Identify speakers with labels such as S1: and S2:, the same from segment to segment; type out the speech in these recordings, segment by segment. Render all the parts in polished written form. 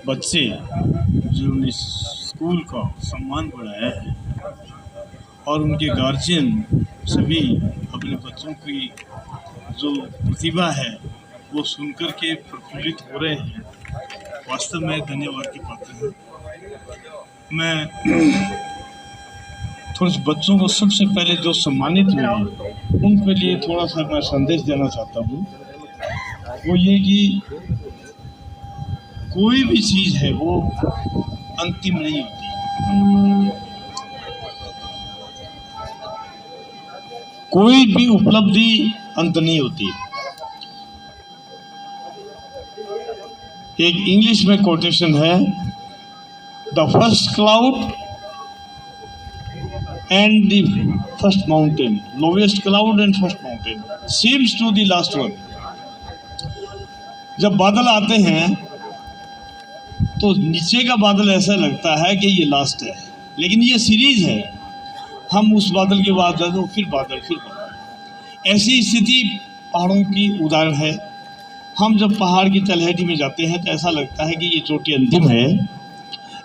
S1: बच्चे जिन्होंने स्कूल का सम्मान बढ़ाया है और उनके गार्जियन सभी अपने बच्चों की जो प्रतिभा है वो सुनकर के प्रफुल्लित हो रहे हैं, वास्तव में धन्यवाद के पात्र हैं। मैं थोड़े बच्चों को सबसे पहले जो सम्मानित हुए हैं उनके लिए थोड़ा सा मैं संदेश देना चाहता हूँ। वो ये कि कोई भी चीज़ है वो अंतिम नहीं होती, कोई भी उपलब्धि अंत नहीं होती। एक इंग्लिश में कोटेशन है, the first cloud and the first mountain, lowest cloud and first mountain seems to the last one. जब बादल आते हैं तो नीचे का बादल ऐसा लगता है कि ये लास्ट है, लेकिन ये सीरीज है। हम उस बादल के बाद तो फिर बादल, फिर बादल। ऐसी स्थिति पहाड़ों की उदाहरण है। हम जब पहाड़ की तलहटी में जाते हैं तो ऐसा लगता है कि ये चोटी अंतिम है,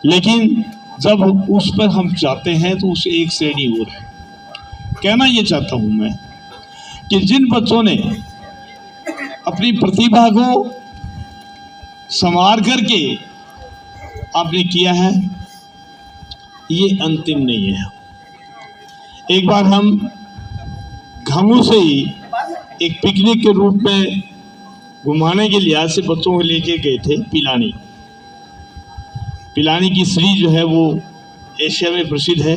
S1: लेकिन जब उस पर हम जाते हैं तो उस एक श्रेणी और है। कहना ये चाहता हूँ मैं कि जिन बच्चों ने अपनी प्रतिभा को संवार करके आपने किया है, ये अंतिम नहीं है। एक बार हम घांगू से ही एक पिकनिक के रूप में घुमाने के लिहाज से बच्चों को लेके गए थे पिलानी। पिलानी की श्री जो है वो एशिया में प्रसिद्ध है।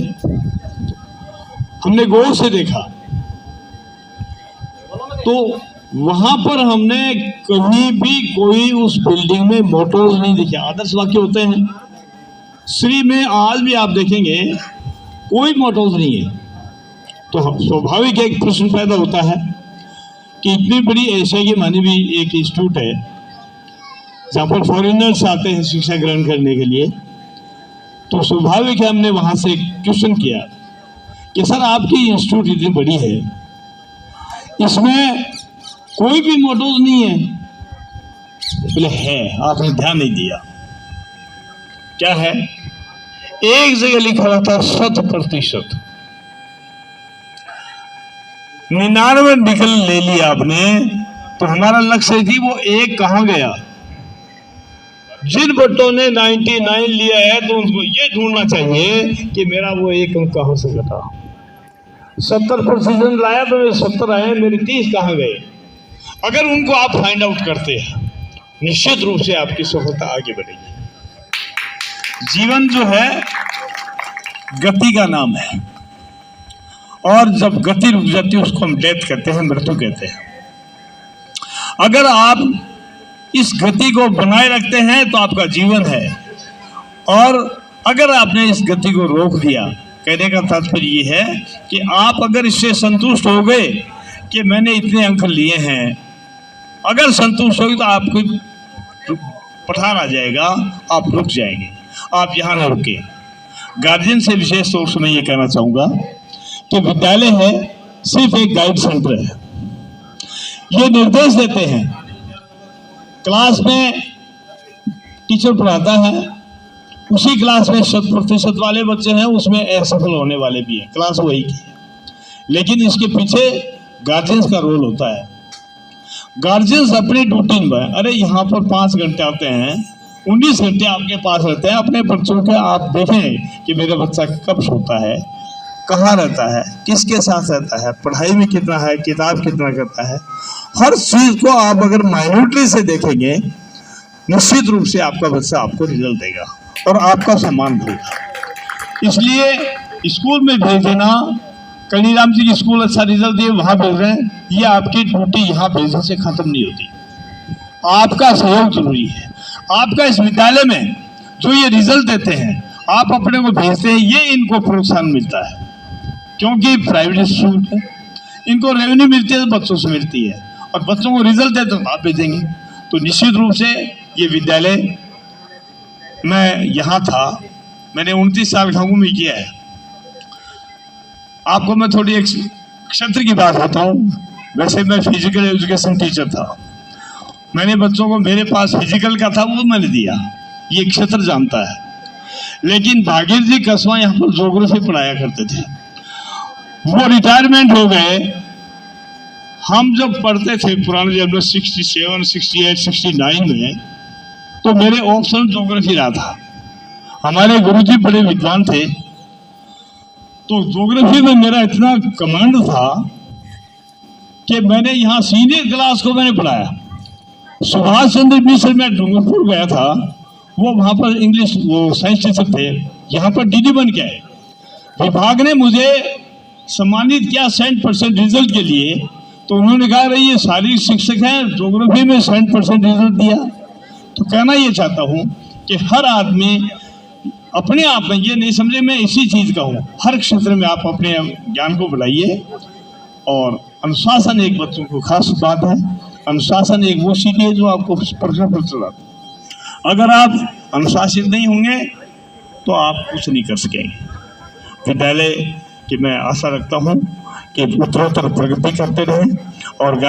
S1: हमने गौर से देखा तो वहां पर हमने कहीं भी कोई उस बिल्डिंग में मोटर्स नहीं देखे। आदर्श वाक्य होते हैं, श्री में आज भी आप देखेंगे कोई मोटर्स नहीं है। तो स्वाभाविक एक प्रश्न पैदा होता है कि इतनी बड़ी एशिया की मानी भी एक इंस्टीट्यूट है जहाँ पर फॉरेनर्स आते हैं शिक्षा ग्रहण करने के लिए, तो स्वाभाविक है हमने वहाँ से क्वेश्चन किया कि सर आपकी इंस्टीट्यूट इतनी बड़ी है, इसमें कोई भी मोटर्स नहीं है? बोले है, आपने ध्यान नहीं दिया। क्या है? एक जगह लिखा रहता 100%। 99 निकल ले लिया आपने, तो हमारा लक्ष्य थी वो एक कहाँ गया। जिन बच्चों ने 99 लिया है तो उनको ये ढूंढना चाहिए कि मेरा वो एक अंक कहाँ से घटा। 70% लाया तो मेरे 70 आए, मेरे 30 कहाँ गए। अगर उनको आप फाइंड आउट करते हैं, निश्चित रूप से आपकी सफलता आगे बढ़ेगी। जीवन जो है गति का नाम है, और जब गति रुक जाती है उसको हम डेथ कहते हैं, मृत्यु कहते हैं। अगर आप इस गति को बनाए रखते हैं तो आपका जीवन है, और अगर आपने इस गति को रोक दिया, कहने का तात्पर्य ये है कि आप अगर इससे संतुष्ट हो गए कि मैंने इतने अंक लिए हैं, अगर संतुष्ट हो गए तो आपको पठार आ जाएगा, आप रुक जाएंगे। आप यहाँ न रुके। गार्जियन से विशेष तौर से मैं ये कहना चाहूँगा कि विद्यालय है सिर्फ एक गाइड सेंटर है। ये निर्देश देते हैं, क्लास में टीचर पढ़ाता है, उसी क्लास में 100% वाले बच्चे हैं, उसमें असफल होने वाले भी हैं, क्लास वही की है। लेकिन इसके पीछे गार्जियंस का रोल होता है। गार्जियंस अपनी ड्यूटी में, अरे यहाँ पर 5 घंटे आते हैं, 19 घंटे आपके पास रहते हैं। अपने बच्चों के आप देखें कि मेरा बच्चा कब सोता है, कहाँ रहता है, किसके साथ रहता है, पढ़ाई में कितना है, किताब कितना करता है। हर चीज़ को आप अगर माइन्यूटली से देखेंगे, निश्चित रूप से आपका बच्चा आपको रिजल्ट देगा और आपका सम्मान करेगा। इसलिए स्कूल में भेज देना, कलीराम जी की स्कूल अच्छा रिजल्ट दिए वहाँ भेज रहे हैं, ये आपकी ड्यूटी यहाँ भेजने से खत्म नहीं होती। आपका सहयोग जरूरी है। आपका इस विद्यालय में जो ये रिजल्ट देते हैं, आप अपने को भेजते हैं, ये इनको प्रोत्साहन मिलता है, क्योंकि प्राइवेट इंस्टीट्यूट है, इनको रेवेन्यू मिलती है तो बच्चों से मिलती है, और बच्चों को रिजल्ट देते तो आप भेजेंगे। तो निश्चित रूप से ये विद्यालय, मैं यहाँ था, मैंने 29 साल घांगू में किया है। आपको मैं थोड़ी एक क्षेत्र की बात बताऊँ। वैसे मैं फिजिकल एजुकेशन टीचर था। मैंने बच्चों को, मेरे पास फिजिकल का था वो मैंने दिया, ये क्षेत्र जानता है। लेकिन भागीर जी कसवा यहाँ पर ज्योग्राफी पढ़ाया करते थे, वो रिटायरमेंट हो गए। हम जब पढ़ते थे पुराने जब 67, 68, 69 में, तो मेरे ऑप्शन ज्योग्राफी रहा था। हमारे गुरुजी बड़े विद्वान थे, तो ज्योग्राफी में मेरा इतना कमांड था कि मैंने यहाँ सीनियर क्लास को मैंने पढ़ाया। सुभाष चंद्र मिश्र में डूंगरपुर गया था, वो वहाँ पर इंग्लिश वो साइंस टीचर थे, यहाँ पर डीडी बन के आए। विभाग ने मुझे सम्मानित किया 100% रिजल्ट के लिए। तो उन्होंने कहा भाई ये शारीरिक शिक्षक हैं, ज्योग्राफी में 100% रिजल्ट दिया। तो कहना ये चाहता हूँ कि हर आदमी अपने आप में ये नहीं समझे मैं इसी चीज़ का हूँ। हर क्षेत्र में आप अपने ज्ञान को बढ़ाइए। और अनुशासन एक बच्चों को खास बात है। अनुशासन एक वो सीढ़ी है जो आपको परीक्षा पर चलाती है। अगर आप अनुशासित नहीं होंगे तो आप कुछ नहीं कर सकेंगे। विद्यालय की मैं आशा रखता हूँ कि उत्तरोत्तर प्रगति करते रहें और